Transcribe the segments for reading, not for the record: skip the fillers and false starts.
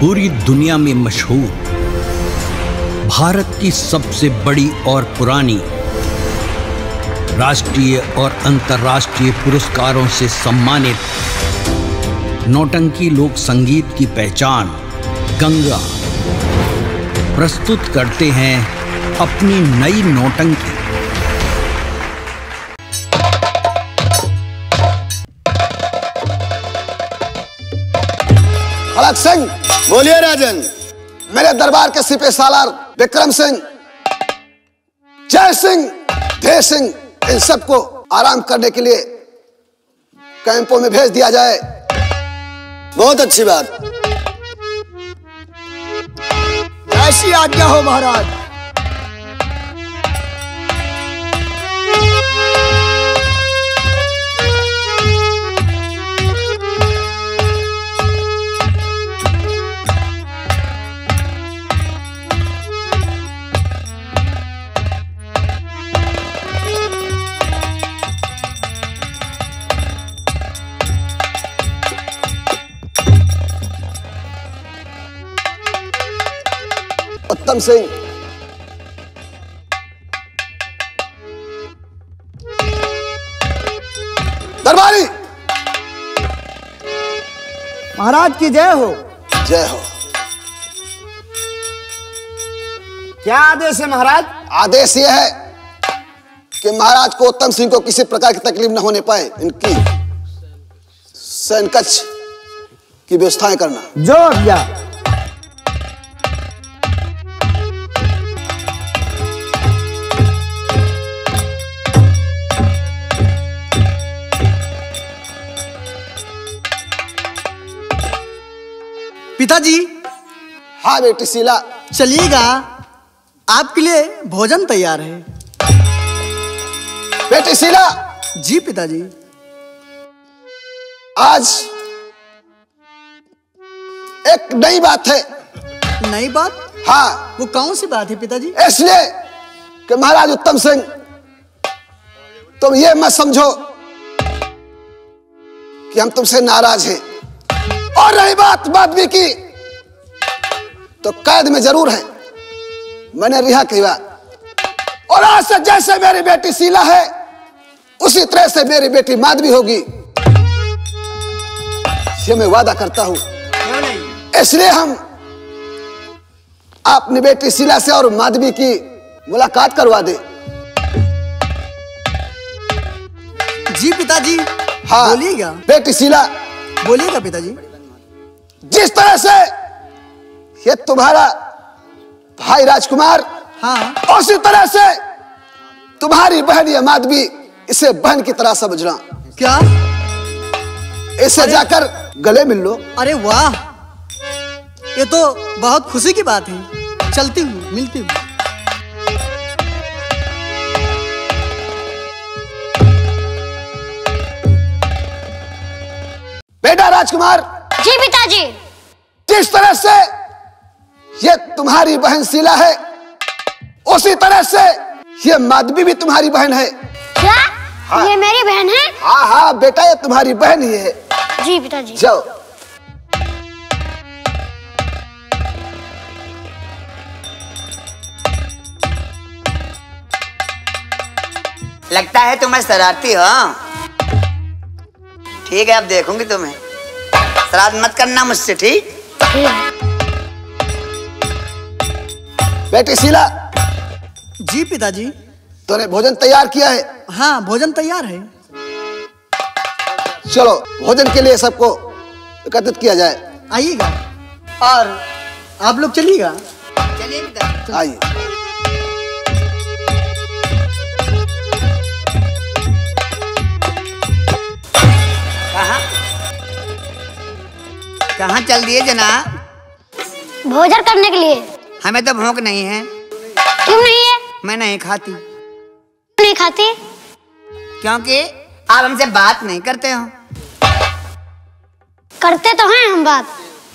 पूरी दुनिया में मशहूर, भारत की सबसे बड़ी और पुरानी, राष्ट्रीय और अंतर्राष्ट्रीय पुरस्कारों से सम्मानित नौटंकी लोक संगीत की पहचान गंगा प्रस्तुत करते हैं अपनी नई नौटंकी। अलग सिंह, बोलिए राजन। मेरे दरबार के सिपह सालार विक्रम सिंह, जय सिंह, जय सिंह, इन सबको आराम करने के लिए कैंपों में भेज दिया जाए। बहुत अच्छी बात। ऐसी आज्ञा हो महाराज। उत्तम सिंह, दरबारी, महाराज की जय हो। जय हो। क्या आदेश है महाराज? आदेश यह है कि महाराज को उत्तम सिंह को किसी प्रकार की तकलीफ न होने पाए, इनकी सैन कक्ष की व्यवस्थाएं करना। जो आज्ञा। पिताजी। हाँ बेटी शीला। चलिएगा, आपके लिए भोजन तैयार है। बेटी शीला। जी पिताजी। आज एक नई बात है। नई बात? हाँ। वो कौन सी बात है पिताजी? इसलिए कि महाराज उत्तम सिंह, तुम ये मत समझो कि हम तुमसे नाराज हैं। और रही बात माधवी की, तो कैद में जरूर है, मैंने रिहा किया। और आज से जैसे मेरी बेटी शीला है, उसी तरह से मेरी बेटी माधवी होगी, ये मैं वादा करता हूं। इसलिए हम अपनी बेटी शीला से और माधवी की मुलाकात करवा दे। जी पिताजी। हाँ बोलिएगा। बेटी शीला। बोलिएगा पिताजी। जिस तरह से ये तुम्हारा भाई राजकुमार, हाँ, उसी तरह से तुम्हारी बहन ये माधवी, इसे बहन की तरह समझना। क्या? इसे जाकर गले मिल लो। अरे वाह, ये तो बहुत खुशी की बात है। चलती हूँ, मिलती हूँ। बेटा राजकुमार। जी पिताजी। जिस तरह से ये तुम्हारी बहन शीला है, उसी तरह से ये माधवी भी तुम्हारी बहन है। क्या? हाँ। ये मेरी बहन है? हाँ हाँ बेटा, ये तुम्हारी बहन ही है। जी पिताजी। जाओ। लगता है तुम शरारती हो। ठीक है, अब देखूंगी तुम्हें। शरारत मत करना मुझसे, ठीक? बेटी शीला। जी पिताजी। तूने भोजन तैयार किया है? हाँ, भोजन तैयार है। चलो भोजन के लिए सबको एकत्रित किया जाए। आइएगा। और आप लोग चलिएगा। चलिए पिताजी। आइए। कहाँ चल दिए जनाब? भोजन करने के लिए। हमें तो भूख नहीं है। क्यों नहीं है? मैं नहीं खाती। नहीं खाती? क्योंकि आप हमसे बात नहीं करते हो। करते तो हैं हम बात।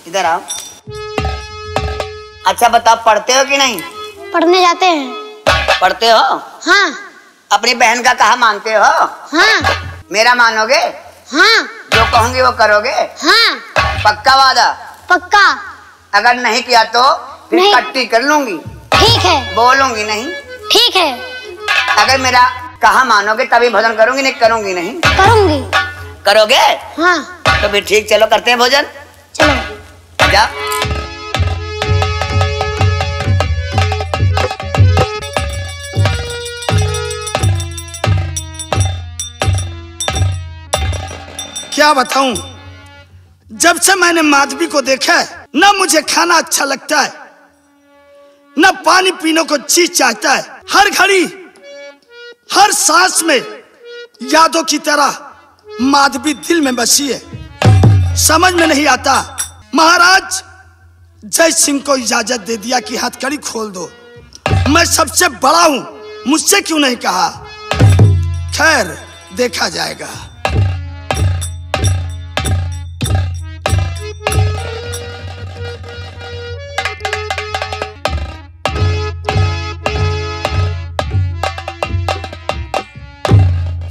इधर आओ। अच्छा बताओ, पढ़ते हो कि नहीं? पढ़ने जाते हैं। पढ़ते हो? हाँ। अपनी बहन का कहा मानते हो? हाँ। मेरा मानोगे? हाँ। जो कहूंगी वो करोगे? हाँ। पक्का वादा? पक्का। अगर नहीं किया तो फिर नहीं। कट्टी कर लूंगी, ठीक है, बोलूंगी नहीं। ठीक है, अगर मेरा कहा मानोगे तभी भोजन करूंगी, नहीं करूंगी नहीं। करूंगी। करोगे हाँ, तो फिर ठीक, चलो करते हैं भोजन। चलो। जा। क्या बताऊं, जब से मैंने माधवी को देखा है, न मुझे खाना अच्छा लगता है, न पानी पीने को जी चाहता है। हर घड़ी हर सांस में यादों की तरह माधवी दिल में बसी है। समझ में नहीं आता। महाराज जय सिंह को इजाजत दे दिया कि हथकड़ी खोल दो। मैं सबसे बड़ा हूं, मुझसे क्यों नहीं कहा? खैर देखा जाएगा।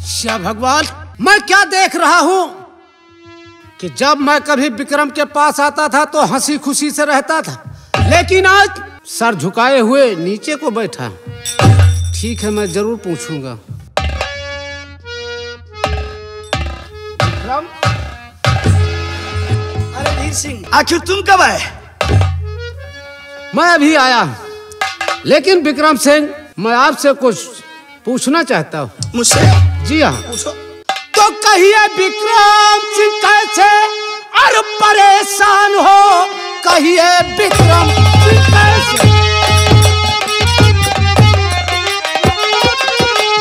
श्या भगवान, मैं क्या देख रहा हूं कि जब मैं कभी विक्रम के पास आता था तो हंसी खुशी से रहता था, लेकिन आज सर झुकाए हुए नीचे को बैठा। ठीक है, मैं जरूर पूछूंगा। विक्रम, अरे वीर सिंह, आखिर तुम कब आए? मैं अभी आया, लेकिन विक्रम सिंह मैं आपसे कुछ पूछना चाहता हूँ। मुझसे? जी हाँ। पूछो। तो कहिए विक्रम सिंह कैसे और परेशान हो, कहिए विक्रम सिंह कैसे।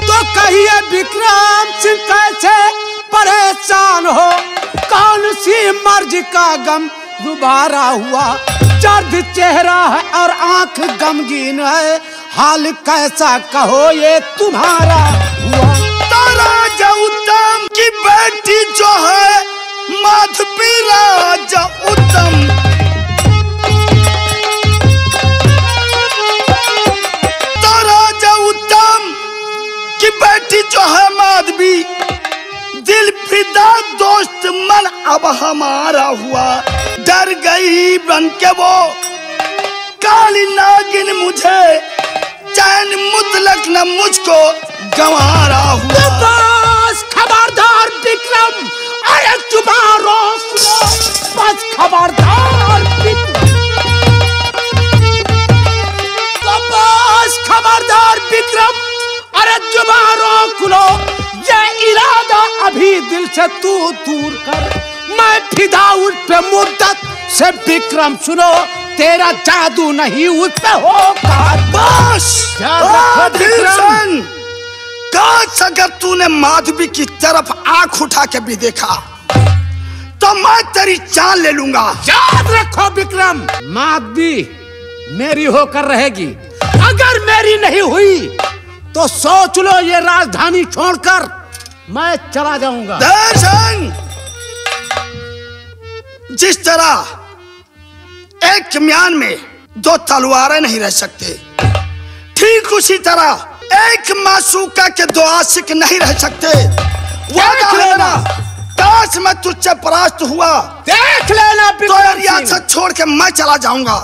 तो कहिए विक्रम सिंह कैसे परेशान हो, कौन सी मर्ज का गम दुबारा हुआ, जर्द चेहरा है और आंख गमगीन है, हाल कैसा कहो ये तुम्हारा हुआ। राजा उत्तम की बेटी जो है माधवी राजा उत्तम, तो राजा उत्तम की बेटी जो है माधवी, दिल फिदा दोस्त मन अब हमारा हुआ। डर गई बन के वो काली नागिन, मुझे चैन मुतलक न मुझको गंवारा हुआ। बस खबरदार विक्रम, अरे तुम्हारो बस खबरदार विक्रम, बस खबरदार विक्रम, अरे तुम्हारो खुलो, ये इरादा अभी दिल से तू दूर कर, मैं फिदा उस पे मुद्दत से। विक्रम सुनो, तेरा जादू नहीं उस पे होगा। बस विक्रम, काश अगर तूने माधवी की तरफ आंख उठा के भी देखा तो मैं तेरी जान ले लूंगा। याद रखो विक्रम, माधवी मेरी होकर रहेगी, अगर मेरी नहीं हुई तो सोच लो ये राजधानी छोड़कर मैं चला जाऊंगा। दर्शन, जिस तरह एक म्यान में दो तलवारें नहीं रह सकते, ठीक उसी तरह एक मासूका के दो आशिक नहीं रह सकते। वादा है मेरा, काश मैं तुझसे परास्त हुआ, देख लेना तो रियासत छोड़ के मैं चला जाऊंगा,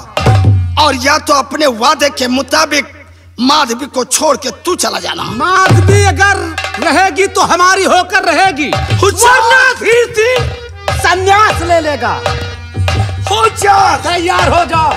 और या तो अपने वादे के मुताबिक माधवी को छोड़ के तू चला जाना। माधवी अगर रहेगी तो हमारी होकर रहेगी, वरना फिर संन्यास ले लेगा। हो जा, तैयार हो जाओ।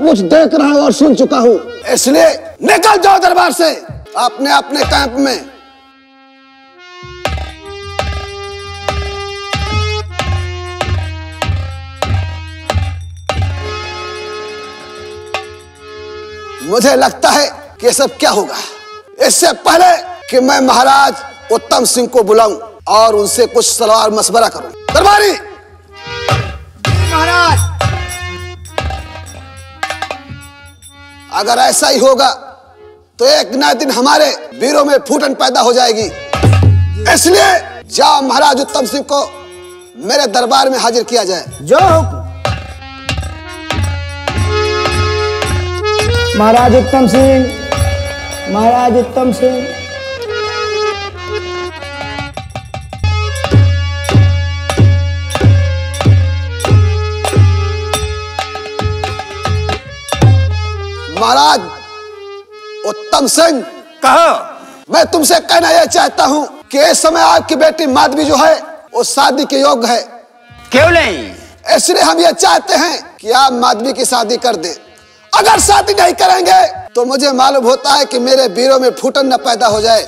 कुछ देख रहा हूं और सुन चुका हूं, इसलिए निकल जाओ दरबार से अपने अपने कैंप में। मुझे लगता है कि ये सब क्या होगा। इससे पहले कि मैं महाराज उत्तम सिंह को बुलाऊं और उनसे कुछ सलाह मशवरा करूं। दरबारी महाराज, अगर ऐसा ही होगा तो एक न दिन हमारे वीरों में फूटन पैदा हो जाएगी। इसलिए जाओ महाराज उत्तम सिंह को मेरे दरबार में हाजिर किया जाए। जो हुक्म। महाराज उत्तम सिंह, महाराज उत्तम सिंह। महाराज उत्तम सिंह, कहो। मैं तुमसे कहना यह चाहता हूं कि इस समय आपकी बेटी माधवी जो है वो शादी के योग्य है। क्यों नहीं? इसलिए हम ये चाहते हैं कि आप माधवी की शादी कर दें। अगर शादी नहीं करेंगे तो मुझे मालूम होता है कि मेरे वीरों में फूटन न पैदा हो जाए।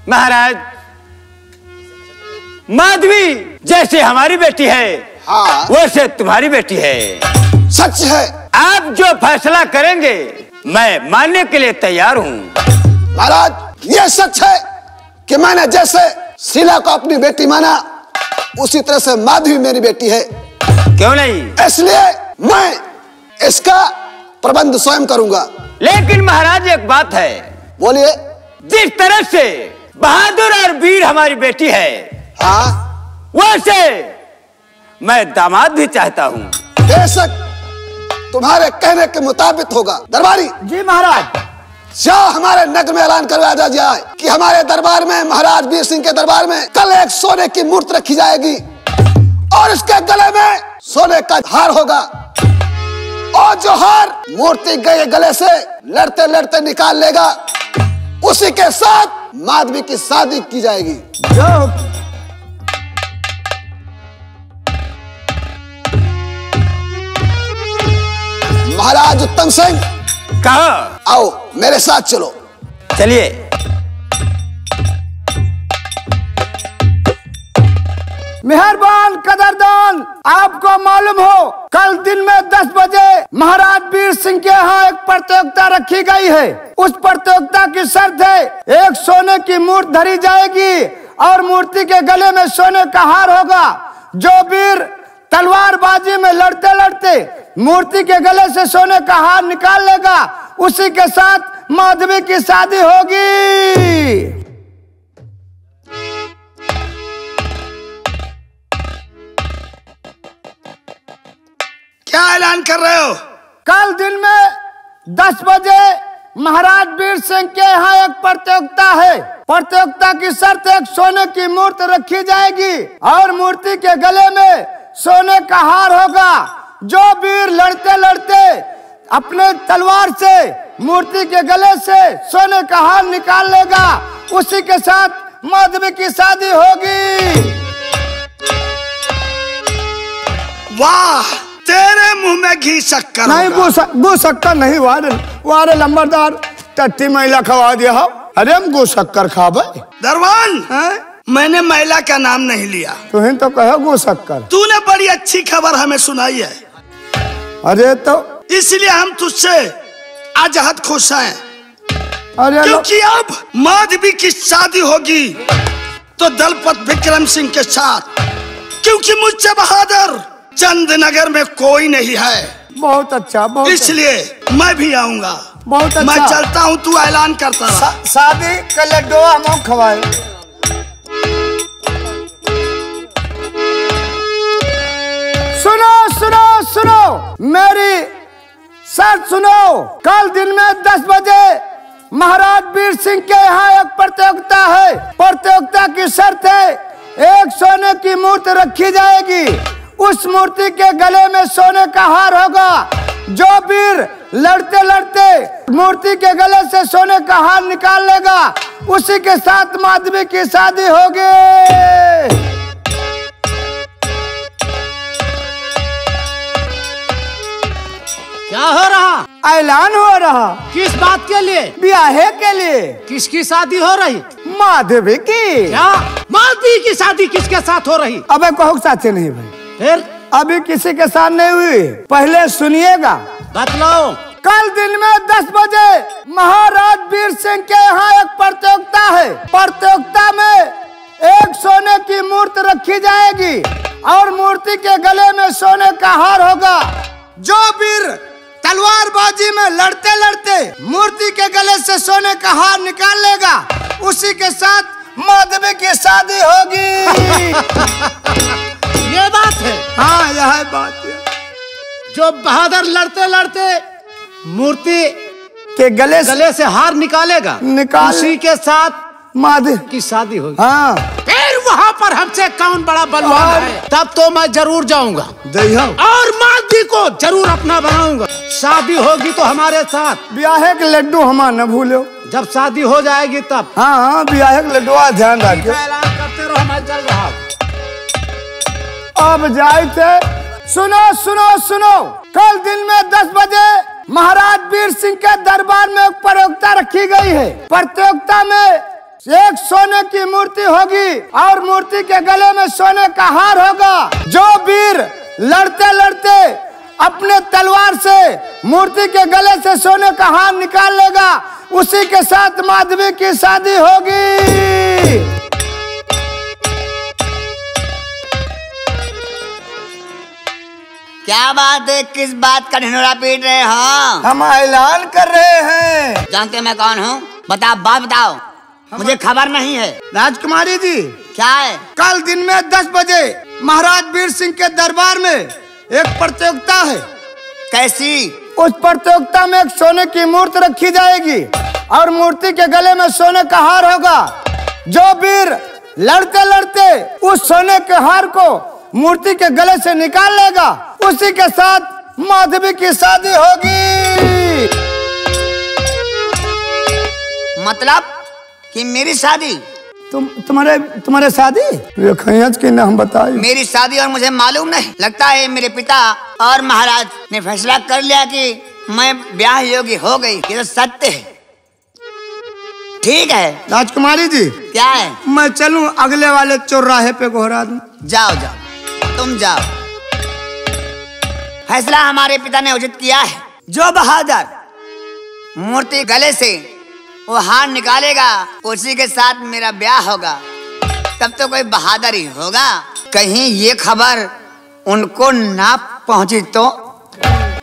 महाराज, माधवी जैसे हमारी बेटी है, हाँ, वैसे तुम्हारी बेटी है। सच है। आप जो फैसला करेंगे मैं मानने के लिए तैयार हूँ। महाराज, ये सच है कि मैंने जैसे शीला को अपनी बेटी माना उसी तरह से माधवी मेरी बेटी है। क्यों नहीं? इसलिए मैं इसका प्रबंध स्वयं करूंगा। लेकिन महाराज एक बात है। बोलिए। जिस तरह से बहादुर और वीर हमारी बेटी है, हाँ, वैसे मैं दामाद भी चाहता हूँ। बेशक तुम्हारे कहने के मुताबिक होगा। दरबारी जी महाराज। जाओ हमारे नगर में ऐलान करवाया जाए कि हमारे दरबार में, महाराज वीर सिंह के दरबार में कल एक सोने की मूर्ति रखी जाएगी और इसके गले में सोने का हार होगा और जो हार मूर्ति के गले से लड़ते लड़ते निकाल लेगा उसी के साथ माधवी की शादी की जाएगी। जो हुक्म। महाराज उत्तम सिंह, कहा? आओ मेरे साथ चलो। चलिए। मेहरबान कदरदान, आपको मालूम हो कल दिन में 10 बजे महाराज वीर सिंह के यहाँ एक प्रतियोगिता रखी गई है। उस प्रतियोगिता की शर्त है एक सोने की मूर्ति धरी जाएगी और मूर्ति के गले में सोने का हार होगा। जो वीर तलवारबाजी में लड़ते लड़ते मूर्ति के गले से सोने का हार निकाल लेगा उसी के साथ माधवी की शादी होगी। क्या ऐलान कर रहे हो? कल दिन में 10 बजे महाराज वीर सिंह के यहाँ एक प्रतियोगिता है। प्रतियोगिता की शर्त एक सोने की मूर्ति रखी जाएगी और मूर्ति के गले में सोने का हार होगा। जो वीर लड़ते लड़ते अपने तलवार से मूर्ति के गले से सोने का हार निकाल लेगा उसी के साथ माधवी की शादी होगी। वाह, तेरे मुंह में घी शक्कर नहीं गु शक्कर नहीं, वारे लंबरदार टट्टी महिला खवा दिया हो। अरे हम गु शक्कर खाबे। दरवान, मैंने महिला का नाम नहीं लिया। तुम तो कहो गु शक्कर। तूने बड़ी अच्छी खबर हमें सुनाई है। अरे तो इसलिए हम तुझसे आज हद खुश हैं। अरे क्योंकि अब माधवी की शादी होगी तो दलपत विक्रम सिंह के साथ, क्योंकि मुझसे बहादुर चंदनगर में कोई नहीं है। बहुत अच्छा, बहुत इसलिए मैं भी आऊंगा। बहुत अच्छा। मैं चलता हूँ, तू ऐलान करता रहा। शादी का लड्डू हम खवाए। सुनो सुनो सुनो, मेरी शर्त सुनो। कल दिन में 10 बजे महाराज वीर सिंह के यहाँ एक प्रतियोगिता है। प्रतियोगिता की शर्त है एक सोने की मूर्ति रखी जाएगी। उस मूर्ति के गले में सोने का हार होगा। जो वीर लड़ते लड़ते मूर्ति के गले से सोने का हार निकाल लेगा उसी के साथ माधवी की शादी होगी। क्या हो रहा? ऐलान हो रहा। किस बात के लिए? ब्याहे के लिए। किसकी शादी हो रही? माधवी की। क्या? माधवी की शादी किसके साथ हो रही? अबे कहूँ साथ नहीं भाई, फिर अभी किसी के साथ नहीं हुई, पहले सुनिएगा। बतलाओ। कल दिन में 10 बजे महाराज वीर सिंह के यहाँ एक प्रतियोगिता है। प्रतियोगिता में एक सोने की मूर्ति रखी जाएगी और मूर्ति के गले में सोने का हार होगा। जो वीर तलवारबाजी में लड़ते लड़ते मूर्ति के गले से सोने का हार निकाल लेगा, उसी के साथ माधवी की शादी होगी। ये बात है? हाँ यह बात है। जो बहादुर लड़ते लड़ते मूर्ति के गले से हार निकालेगा, उसी के साथ माधवी की शादी होगी। हाँ। फिर वहाँ पर हमसे कौन बड़ा बलवान है, तब तो मैं जरूर जाऊंगा और माधवी को जरूर अपना बनाऊंगा। शादी होगी तो हमारे साथ। ब्याहे के लड्डू हमारा न भूलो। जब शादी हो जाएगी तब। हाँ ब्याहे के लड्डू ध्यान रखिए। ऐलान करते रहो, मैं चल रहा हूँ। अब जाए थे। सुनो सुनो सुनो, कल दिन में 10 बजे महाराज वीर सिंह के दरबार में एक प्रतियोगिता रखी गई है। प्रतियोगिता में एक सोने की मूर्ति होगी और मूर्ति के गले में सोने का हार होगा। जो वीर लड़ते लड़ते अपने तलवार से मूर्ति के गले से सोने का हार निकाल लेगा, उसी के साथ माधवी की शादी होगी। क्या बात है? किस बात का ढिंढोरा पीट रहे हो? हम ऐलान कर रहे हैं। जानते मैं कौन हूँ? बताओ, बात बताओ, मुझे खबर नहीं है। राजकुमारी जी, क्या है? कल दिन में 10 बजे महाराज वीर सिंह के दरबार में एक प्रतियोगिता है। कैसी? उस प्रतियोगिता में एक सोने की मूर्ति रखी जाएगी और मूर्ति के गले में सोने का हार होगा। जो वीर लड़ते लड़ते उस सोने के हार को मूर्ति के गले से निकाल लेगा, उसी के साथ माधवी की शादी होगी। मतलब कि मेरी शादी? तुम्हारे शादी की ना हम बताए। मेरी शादी और मुझे मालूम नहीं। लगता है मेरे पिता और महाराज ने फैसला कर लिया कि मैं ब्याह योग्य हो गई। ये तो सत्य है। ठीक है राजकुमारी जी। क्या है? मैं चलूं अगले वाले चौराहे पे घोरा दूं? जाओ जाओ, तुम जाओ। फैसला हमारे पिता ने उचित किया है। जो बहादुर मूर्ति गले से वो हार निकालेगा, उसी के साथ मेरा ब्याह होगा। तब तो कोई बहादुर ही होगा। कहीं ये खबर उनको ना पहुंची तो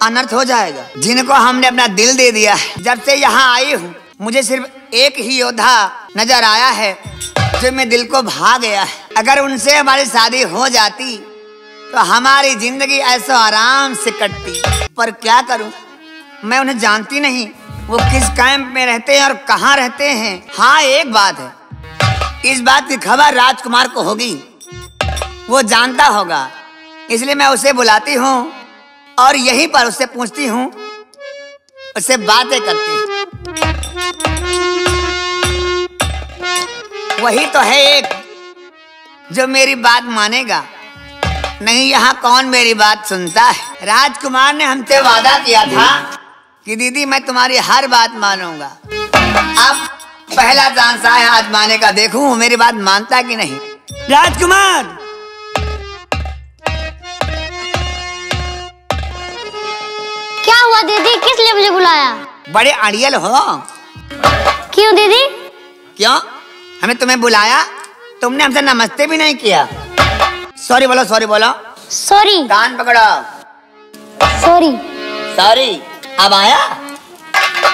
अनर्थ हो जाएगा। जिनको हमने अपना दिल दे दिया है। जब से यहाँ आई हूँ मुझे सिर्फ एक ही योद्धा नजर आया है जो मेरे दिल को भा गया है। अगर उनसे हमारी शादी हो जाती तो हमारी जिंदगी ऐसा आराम से कटती। पर क्या करूं, मैं उन्हें जानती नहीं। वो किस कैंप में रहते हैं और कहाँ रहते हैं। हाँ एक बात है, इस बात की खबर राजकुमार को होगी, वो जानता होगा। इसलिए मैं उसे बुलाती हूँ और यहीं पर उससे पूछती हूँ, उससे बातें करती हूँ। वही तो है एक जो मेरी बात मानेगा। नहीं यहाँ कौन मेरी बात सुनता है। राजकुमार ने हमसे वादा किया था कि दीदी मैं तुम्हारी हर बात मानूंगा। अब पहला चांस आया आजमाने का, देखूं मेरी बात मानता कि नहीं। राजकुमार, क्या हुआ दीदी, किस लिए मुझे बुलाया? बड़े अड़ियल हो। क्यों दीदी? क्यों? हमें तुम्हें बुलाया, तुमने हमसे नमस्ते भी नहीं किया। सॉरी बोलो, सॉरी बोलो। सॉरी। कान पकड़ो। सॉरी। सॉरी। अब आया?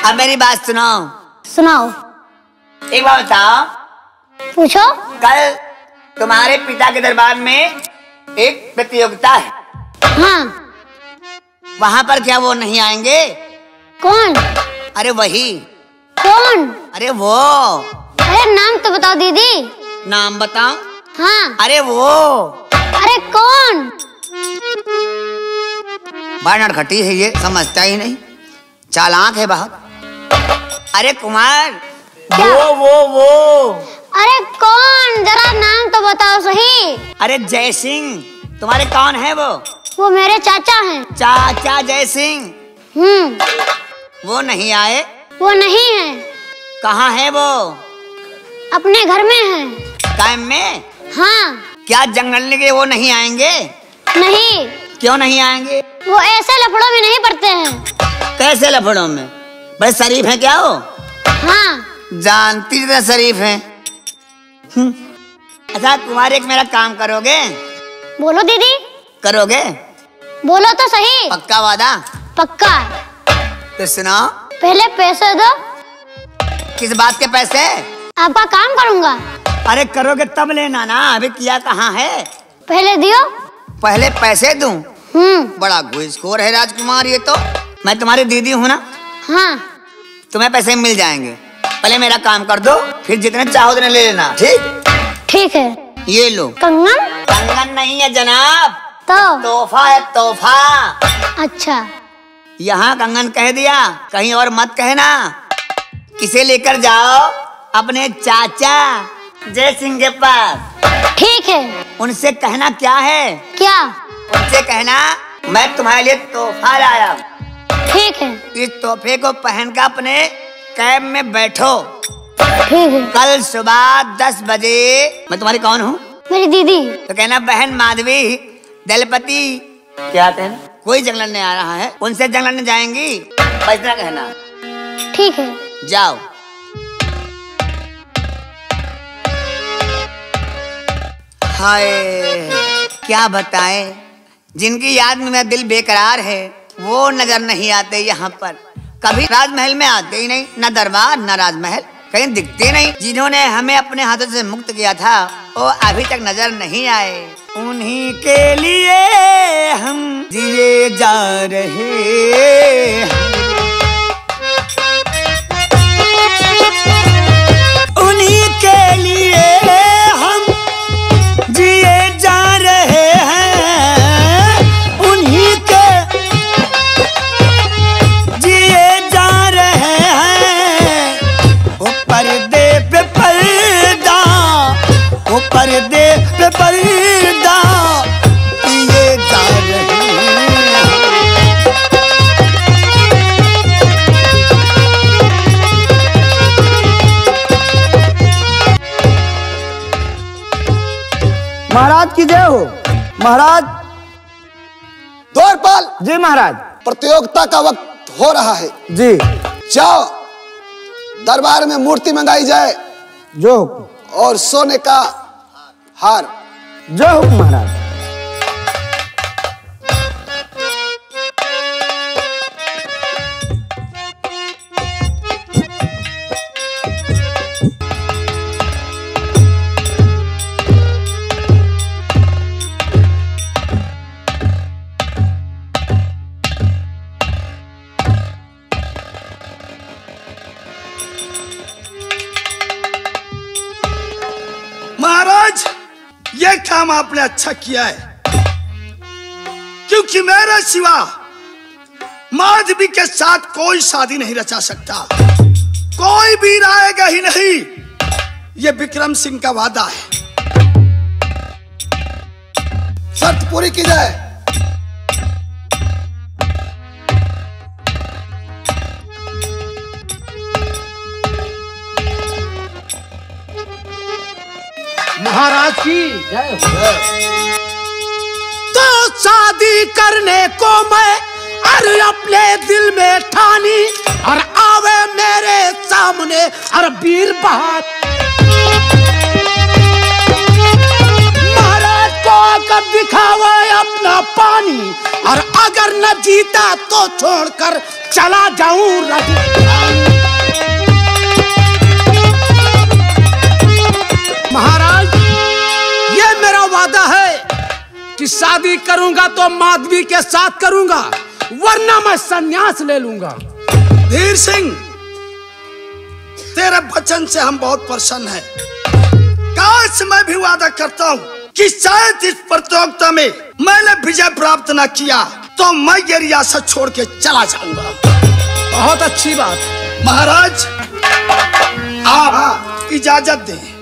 अब मेरी बात सुनो। सुनाओ। एक बात बताओ। पूछो। कल तुम्हारे पिता के दरबार में एक प्रतियोगिता है। हाँ। वहाँ पर क्या वो नहीं आएंगे? कौन? अरे वही। कौन? अरे वो। अरे नाम तो बताओ दीदी। नाम बताओ? हाँ। अरे वो। अरे कौन? बड़ा नटखटी है ये, समझता ही नहीं, चालाक है बहुत। अरे कुमार, वो। अरे कौन? जरा नाम तो बताओ सही। अरे जय सिंह। तुम्हारे कौन है वो? वो मेरे चाचा हैं। चाचा जय सिंह। वो नहीं आए? वो नहीं है। कहाँ है वो? अपने घर में है। टाइम में? हाँ। क्या जंगल में वो नहीं आएंगे? नहीं। क्यों नहीं आएंगे? वो ऐसे लफड़ों में नहीं पड़ते हैं। कैसे लफड़ों में? बड़े शरीफ हैं क्या वो? हाँ। जानती जितना शरीफ हैं। अच्छा तुम्हारे एक मेरा काम करोगे? बोलो दीदी। करोगे? बोलो तो सही। पक्का वादा? पक्का। तो सुनाओ। पहले पैसे दो। किस बात के पैसे? आपका काम करूँगा। अरे करोगे तब लेना ना, अभी किया कहाँ है? पहले दियो। पहले पैसे दूं? बड़ा घूसखोर है राजकुमार ये तो। मैं तुम्हारी दीदी हूँ ना? हाँ। तुम्हें पैसे मिल जाएंगे, पहले मेरा काम कर दो, फिर जितने चाहो उतने ले लेना। ठीक? ठीक है। ये लो। कंगन? कंगन नहीं है जनाब, तो तोहफा है, तोहफा। अच्छा। यहाँ कंगन कह दिया, कहीं और मत कहना। इसे लेकर जाओ अपने चाचा जय सिंह के पास। ठीक है। उनसे कहना क्या है? क्या? उनसे कहना मैं तुम्हारे लिए तोहफा लाया। ठीक है। इस तोहफे को पहनकर अपने कैब में बैठो। ठीक है। कल सुबह 10 बजे। मैं तुम्हारी कौन हूँ? मेरी दीदी। तो कहना बहन माधवी दलपति क्या कहना, कोई जंगल लड़ने आ रहा है, उनसे जंगल लड़ने जाएंगी, बस इतना कहना। ठीक है। जाओ। हाय क्या बताएं, जिनकी याद में मेरा दिल बेकरार है वो नजर नहीं आते यहाँ पर। कभी राजमहल में आते ही नहीं, न दरबार न राजमहल, कहीं दिखते नहीं। जिन्होंने हमें अपने हाथों से मुक्त किया था वो अभी तक नजर नहीं आए। उन्हीं के लिए हम जिए जा रहे हैं, उन्हीं के लिए हम जिए जा रहे हैं, उन्हीं के जिए जा रहे हैं। वो पर्दे पे पर्दा, वो पर्दे पे पर्दा किए जा रहे हैं। महाराज की जय हो। महाराज। द्वारपाल जी महाराज। प्रतियोगिता का वक्त हो रहा है। जी। जाओ दरबार में मूर्ति मंगाई जाए जो और सोने का हार। जो हुक्म महाराज। महाराज ये काम आपने अच्छा किया है, क्योंकि मेरे सिवा माधवी के साथ कोई शादी नहीं रचा सकता, कोई भी रहेगा ही नहीं। ये विक्रम सिंह का वादा है। शर्त पूरी की जाए। महाराज की जय हो। तो शादी करने को मैं अरे अपने दिल में ठानी, और आवे मेरे सामने और वीर बहादुर महाराज को आकर दिखावा अपना पानी, और अगर न जीता तो छोड़कर चला जाऊं राजस्थान। महाराज ये मेरा वादा है कि शादी करूंगा तो माधवी के साथ करूंगा, वरना मैं संन्यास ले लूंगा। धीर सिंह तेरे वचन से हम बहुत प्रसन्न हैं। काश मैं भी वादा करता हूँ कि शायद इस प्रतियोगिता में मैंने विजय प्राप्त न किया तो मैं ये रियासत छोड़ के चला जाऊंगा। बहुत अच्छी बात। महाराज आप इजाजत दें।